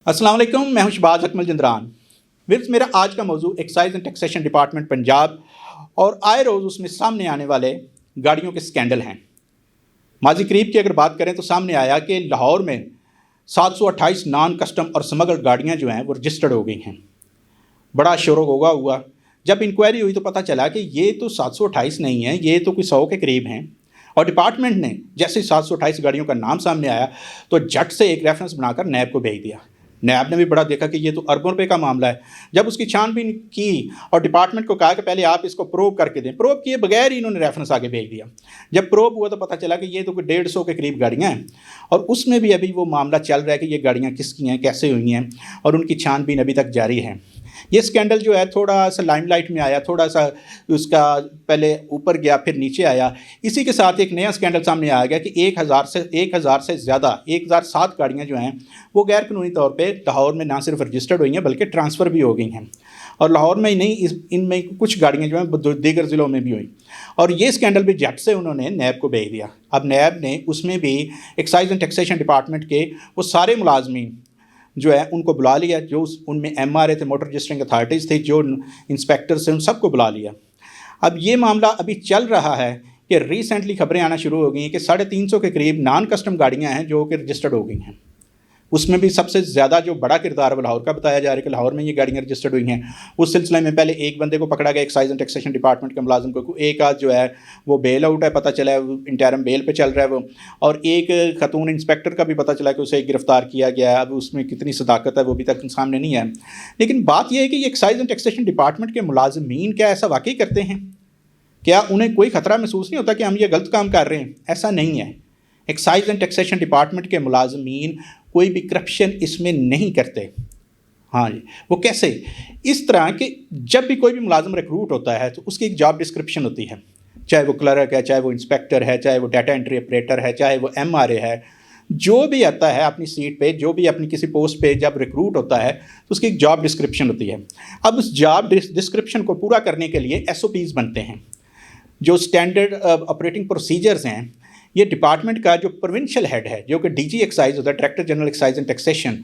अस्सलाम वालेकुम, मैं हूं शहबाज अकमल जंदरान। मेरा आज का मौजू excise and taxation department Punjab और आए रोज़ उसमें सामने आने वाले गाड़ियों के स्कैंडल हैं। माजी करीब की अगर बात करें तो सामने आया कि लाहौर में 728 नॉन कस्टम और स्मगल गाड़ियाँ जो हैं वो रजिस्टर्ड हो गई हैं। बड़ा शोर गोगा हुआ। जब इंक्वायरी हुई तो पता चला कि ये तो 728 नहीं है, ये तो कोई 100 के करीब हैं। और डिपार्टमेंट ने जैसे 728 गाड़ियों का नाम सामने आया तो झट से एक रेफरेंस बनाकर नैब को भेज दिया। नैब ने भी बड़ा देखा कि ये तो अरबों रुपये का मामला है। जब उसकी छानबीन की और डिपार्टमेंट को कहा कि पहले आप इसको प्रोब करके दें, प्रोब किए बगैर ही इन्होंने रेफरेंस आगे भेज दिया। जब प्रोब हुआ तो पता चला कि ये तो कोई 150 के करीब गाड़ियाँ हैं और उसमें भी अभी वो मामला चल रहा है कि ये गाड़ियाँ किसकी हैं, कैसे हुई हैं, और उनकी छानबीन अभी तक जारी है। ये स्कैंडल जो है थोड़ा सा लाइमलाइट में आया, थोड़ा सा उसका पहले ऊपर गया फिर नीचे आया। इसी के साथ एक नया स्कैंडल सामने आ गया कि 1000 से ज़्यादा 1007 गाड़ियाँ जो हैं वो गैर कानूनी तौर पे लाहौर में ना सिर्फ रजिस्टर्ड हुई हैं बल्कि ट्रांसफ़र भी हो गई हैं। और लाहौर में ही नहीं, इनमें कुछ गाड़ियाँ जो हैं दीगर ज़िलों में भी हुई। और ये स्कैंडल भी झट से उन्होंने नैब को भेज दिया। अब नैब ने उसमें भी एक्साइज एंड टैक्सेशन डिपार्टमेंट के वो सारे मुलाजमीन जो है उनको बुला लिया, जो उनमें MRA थे, मोटर रजिस्टरिंग अथॉरिटीज़ थे, जो इंस्पेक्टर्स थे, उन सबको बुला लिया। अब ये मामला अभी चल रहा है कि रिसेंटली खबरें आना शुरू हो गई हैं कि 350 के करीब नॉन कस्टम गाड़ियाँ हैं जो कि रजिस्टर्ड हो गई हैं। उसमें भी सबसे ज़्यादा जो बड़ा किरदार है लाहौर का बताया जा रहा है कि लाहौर में ये गाड़ियाँ रजिस्टर्ड हुई हैं। उस सिलसिले में पहले एक बंदे को पकड़ा गया एक्साइज एंड टैक्सेशन डिपार्टमेंट के मुलाजिम को, एक आध जो है वो बेल आउट है, पता चला है इंटरम बेल पे चल रहा है वो, और एक खतून इंस्पेक्टर का भी पता चला कि उसे गिरफ्तार किया गया है। अब उसमें कितनी सदाकत है वो अभी तक सामने नहीं है। लेकिन बात यह है कि ये एक्साइज एंड टैक्सेशन डिपार्टमेंट के मुलाजिमीन क्या ऐसा वाकई करते हैं? क्या उन्हें कोई ख़तरा महसूस नहीं होता कि हम ये गलत काम कर रहे हैं? ऐसा नहीं है। एक्साइज एंड टैक्सेशन डिपार्टमेंट के मुलाजमीन कोई भी करप्शन इसमें नहीं करते। हाँ जी, वो कैसे? इस तरह कि जब भी कोई भी मुलाजिम रिक्रूट होता है तो उसकी एक जॉब डिस्क्रिप्शन होती है, चाहे वो क्लर्क है, चाहे वो इंस्पेक्टर है, चाहे वो डाटा एंट्री ऑपरेटर है, चाहे वो MRA है। जो भी आता है अपनी सीट पे, जो भी अपनी किसी पोस्ट पे जब रिक्रूट होता है तो उसकी एक जॉब डिस्क्रिप्शन होती है। अब उस जॉब डिस्क्रिप्शन को पूरा करने के लिए SOPs बनते हैं, जो स्टैंडर्ड ऑपरेटिंग प्रोसीजर्स हैं। ये डिपार्टमेंट का जो प्रोविंशियल हेड है, जो कि DG एक्साइज होता है, director general excise and taxation,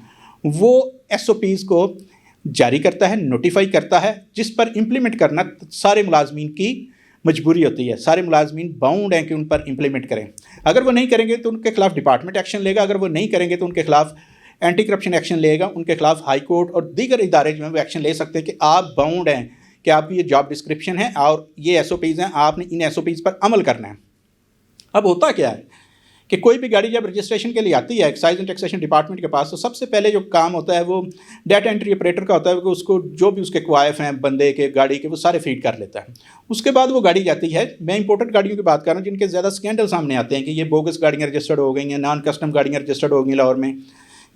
वो SOPs को जारी करता है, नोटिफाई करता है, जिस पर इम्प्लीमेंट करना सारे मुलाजमीन की मजबूरी होती है। सारे मुलाजमीन बाउंड हैं कि उन पर इम्प्लीमेंट करें। अगर वो नहीं करेंगे तो उनके खिलाफ डिपार्टमेंट एक्शन लेगा, अगर वो नहीं करेंगे तो उनके खिलाफ एंटी करप्शन एक्शन लेगा, उनके खिलाफ हाई कोर्ट और दीगर इदारे जो हैं वो एक्शन ले सकते हैं कि आप बाउंड हैं, कि आपकी ये जॉब डिस्क्रिप्शन है और ये SOPs हैं, आपने इन SOPs पर अमल करना है। अब होता क्या है कि कोई भी गाड़ी जब रजिस्ट्रेशन के लिए आती है एक्साइज एंड टैक्सेशन डिपार्टमेंट के पास, तो सबसे पहले जो काम होता है वो डाटा एंट्री ऑपरेटर का होता है कि उसको जो भी उसके क्वाइफ हैं बंदे के, गाड़ी के, वो सारे फीड कर लेता है। उसके बाद वो गाड़ी जाती है। मैं इंपोर्टेड गाड़ियों की बात कर रहा हूँ जिनके ज़्यादा स्कैंडल सामने आते हैं कि ये बोगस गाड़ियाँ रजिस्टर्ड हो गई हैं, नॉन कस्टम गाड़ियाँ रजिस्टर्ड हो गई लाहौर में,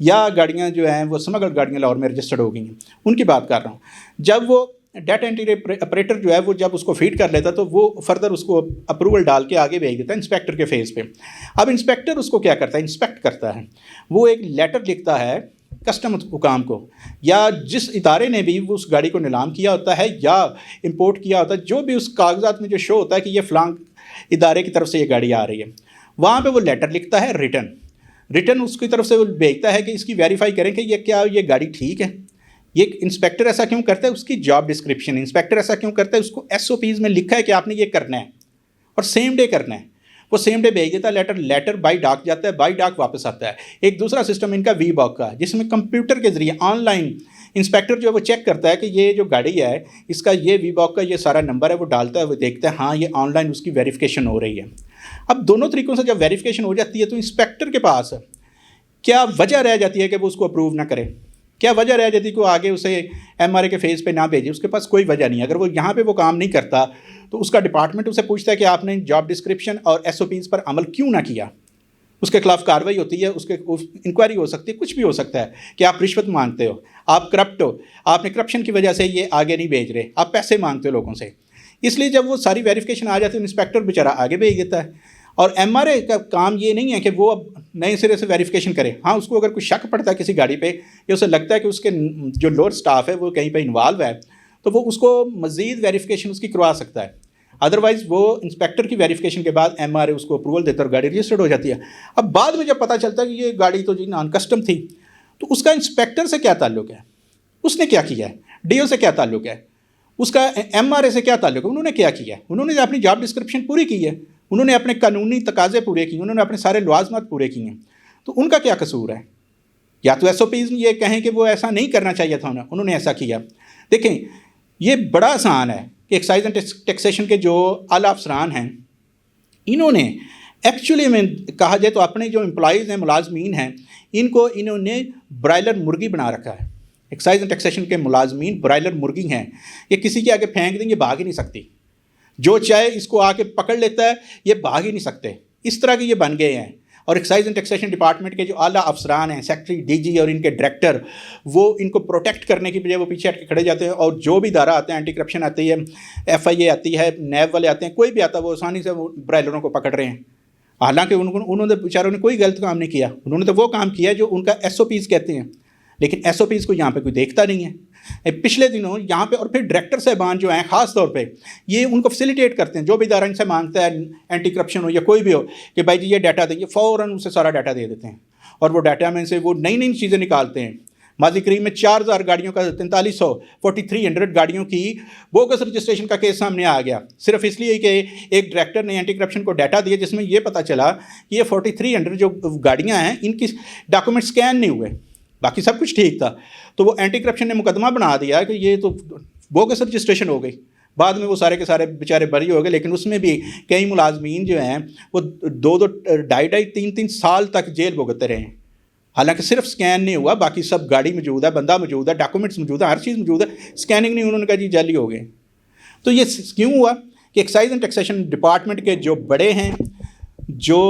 या गाड़ियाँ जो हैं वो स्मगल गाड़ियाँ लाहौर में रजिस्टर्ड हो गई हैं, उनकी बात कर रहा हूँ। जब वो डाटा एंट्री ऑपरेटर जो है वो जब उसको फीड कर लेता तो वो फर्दर उसको अप्रूवल डाल के आगे भेज देता है इंस्पेक्टर के फेज़ पे। अब इंस्पेक्टर उसको क्या करता है? इंस्पेक्ट करता है। वो एक लेटर लिखता है कस्टम हुकाम को, या जिस इदारे ने भी उस गाड़ी को नीलाम किया होता है या इंपोर्ट किया होता है, जो भी उस कागजात में जो शो होता है कि ये फ़लाँ इदारे की तरफ से ये गाड़ी आ रही है, वहाँ पर वो लेटर लिखता है रिटर्न उसकी तरफ से वो भेजता है कि इसकी वेरीफाई करें कि ये गाड़ी ठीक है। ये इंस्पेक्टर ऐसा क्यों करता है? उसकी जॉब डिस्क्रिप्शन। इंस्पेक्टर ऐसा क्यों करता है? उसको SOPs में लिखा है कि आपने ये करना है और सेम डे करना है। वो सेम डे भेज देता है लेटर बाई डाक जाता है, बाई डाक वापस आता है। एक दूसरा सिस्टम इनका VBOC का, जिसमें कंप्यूटर के ज़रिए ऑनलाइन इंस्पेक्टर जो है वो चेक करता है कि ये जो गाड़ी है इसका ये VBOC का ये सारा नंबर है, वो डालता है, वो देखता है हाँ ये ऑनलाइन उसकी वेरिफिकेशन हो रही है। अब दोनों तरीक़ों से जब वेरिफिकेशन हो जाती है तो इंस्पेक्टर के पास क्या वजह रह जाती है कि वो उसको अप्रूव ना करे? क्या वजह रह जाती है कि वो आगे उसे MRA के फेज़ पे ना भेजे? उसके पास कोई वजह नहीं है। अगर वो यहाँ पे वो काम नहीं करता तो उसका डिपार्टमेंट उसे पूछता है कि आपने जॉब डिस्क्रिप्शन और SOPs पर अमल क्यों ना किया। उसके खिलाफ कार्रवाई होती है, उसके इंक्वायरी हो सकती है, कुछ भी हो सकता है कि आप रिश्वत मांगते हो, आप करप्ट हो, आपने करप्शन की वजह से ये आगे नहीं भेज रहे, आप पैसे मांगते हो लोगों से। इसलिए जब वो सारी वेरिफिकेशन आ जाती है इंस्पेक्टर बेचारा आगे भेज देता है। और MRA का काम ये नहीं है कि वो अब नए सिरे से वेरिफिकेशन करे। हाँ, उसको अगर कोई शक पड़ता है किसी गाड़ी पे या उसे लगता है कि उसके जो लोअर स्टाफ है वो कहीं पे इन्वॉल्व है, तो वो उसको मज़ीद वेरिफिकेशन उसकी करवा सकता है। अदरवाइज़ वो इंस्पेक्टर की वेरिफिकेशन के बाद MRA उसको अप्रूवल देता है और गाड़ी रजिस्टर्ड हो जाती है। अब बाद में जब पता चलता है कि ये गाड़ी तो जी नॉन कस्टम थी, تو اس کا انسپیکٹر سے کیا تعلق ہے؟ اس نے کیا کیا ہے؟ ڈی او سے کیا تعلق ہے؟ اس کا ایم آر اے سے کیا تعلق ہے؟ انہوں نے کیا کیا ہے؟ انہوں نے اپنی جاب ڈسکرپشن پوری کی ہے، انہوں نے اپنے قانونی تقاضے پورے کیے، انہوں نے اپنے سارے لوازمات پورے کیے ہیں، تو ان کا کیا قصور ہے؟ یا تو ایس او پیز یہ کہیں کہ وہ ایسا نہیں کرنا چاہیے تھا انہوں نے ایسا کیا۔ دیکھیں یہ بڑا آسان ہے کہ ایکسائز اینڈ ٹیکسیشن کے جو اعلیٰ افسران ہیں انہوں نے ایکچولی میں کہا جائے تو اپنے جو امپلائیز ہیں، ملازمین ہیں، انہوں نے برائلر مرغی بنا رکھا ہے۔ ایکسائز اینڈ ٹیکسیشن کے ملازمین برائلر مرغی ہیں، یہ کسی کے آگے پھینک دیں، یہ بھاگ ہی نہیں سکتی، جو چاہے اس کو آ کے پکڑ لیتا ہے، یہ بھاگ ہی نہیں سکتے، اس طرح کے یہ بن گئے ہیں۔ اور ایکسائز اینڈ ٹیکسیشن ڈپارٹمنٹ کے جو اعلیٰ افسران ہیں، سیکٹری، ڈی جی اور ان کے ڈائریکٹر، وہ ان کو پروٹیکٹ کرنے کی بجائے وہ پیچھے ہٹ کے کھڑے جاتے ہیں، اور جو بھی ادارہ آتے ہیں، اینٹی کرپشن آتی ہے، ایف آئی اے آتی ہے، نیب والے آتے ہیں، کوئی بھی آتا ہے، وہ آسانی سے وہ برائلروں کو پکڑ رہے ہیں، حالانکہ انہوں نے بیچاروں نے کوئی غلط کام نہیں کیا، انہوں نے تو وہ کام کیا جو ان کا ایس او پیز کہتے ہیں، لیکن ایس او پیز کو یہاں پہ کوئی دیکھتا نہیں ہے۔ پچھلے دنوں یہاں پہ، اور پھر ڈائریکٹر صاحبان جو ہیں خاص طور پہ یہ ان کو فیسیلیٹیٹ کرتے ہیں، جو بھی ادارہ ان سے مانگتا ہے، اینٹی کرپشن ہو یا کوئی بھی ہو، کہ بھائی جی یہ ڈاٹا دیں، یہ فوراً اسے سارا ڈاٹا دے دیتے ہیں، اور وہ ڈاٹا میں سے وہ نئی نئی چیزیں نکالتے ہیں۔ ماضی قریب میں 4000 گاڑیوں کا 4300 گاڑیوں کی بوگس رجسٹریشن کا کیس سامنے آ گیا، صرف اس لیے کہ ایک ڈائریکٹر نے اینٹی کرپشن کو ڈاٹا دیا جس میں یہ پتہ چلا کہ یہ 4300 جو گاڑیاں ہیں ان کی ڈاکومنٹ سکین نہیں ہوئے، باقی سب کچھ ٹھیک تھا، تو وہ اینٹی کرپشن نے مقدمہ بنا دیا کہ یہ تو بوگس رجسٹریشن ہو گئی۔ بعد میں وہ سارے کے سارے بیچارے بری ہو گئے، لیکن اس میں بھی کئی ملازمین جو ہیں وہ 2-2 سال تک جیل بھگتتے رہے ہیں، حالانکہ صرف سکین نہیں ہوا، باقی سب گاڑی موجود ہے، بندہ موجود ہے، ڈاکومنٹس موجود ہے، ہر چیز موجود ہے، سکیننگ نہیں، انہوں نے کہا جی جعلی ہو گئے۔ تو یہ کیوں ہوا کہ ایکسائز اینڈ ٹیکسیشن ڈپارٹمنٹ کے جو بڑے ہیں، جو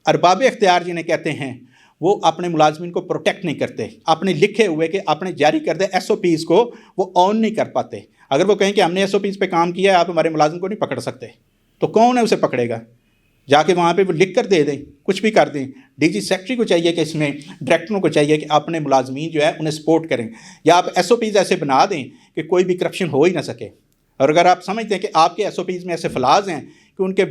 ارباب اختیار جنہیں کہتے ہیں، وہ اپنے ملازمین کو پروٹیکٹ نہیں کرتے، اپنے لکھے ہوئے کہ اپنے جاری کردہ ایس او پیز کو وہ آن نہیں کر پاتے۔ اگر وہ کہیں کہ ہم نے ایس او پیز پہ کام کیا ہے، آپ ہمارے ملازم کو نہیں پکڑ سکتے، تو کون ہے اسے پکڑے گا؟ جا کے وہاں پہ وہ لکھ کر دے دیں، کچھ بھی کر دیں۔ ڈی جی سیکٹری کو چاہیے کہ اس میں ڈائریکٹروں کو چاہیے کہ اپنے ملازمین جو ہے انہیں سپورٹ کریں، یا آپ ایس او پیز ایسے بنا دیں کہ کوئی بھی کرپشن ہو ہی نہ سکے۔ اور اگر آپ سمجھتے ہیں کہ آپ کے ایس او پیز میں ایسے فلاز ہیں کہ ان کے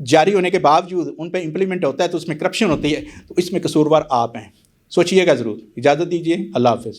جاری ہونے کے باوجود ان پہ امپلیمنٹ ہوتا ہے تو اس میں کرپشن ہوتی ہے، تو اس میں قصوروار آپ ہیں، سوچئے گا ضرور۔ اجازت دیجیے، اللہ حافظ۔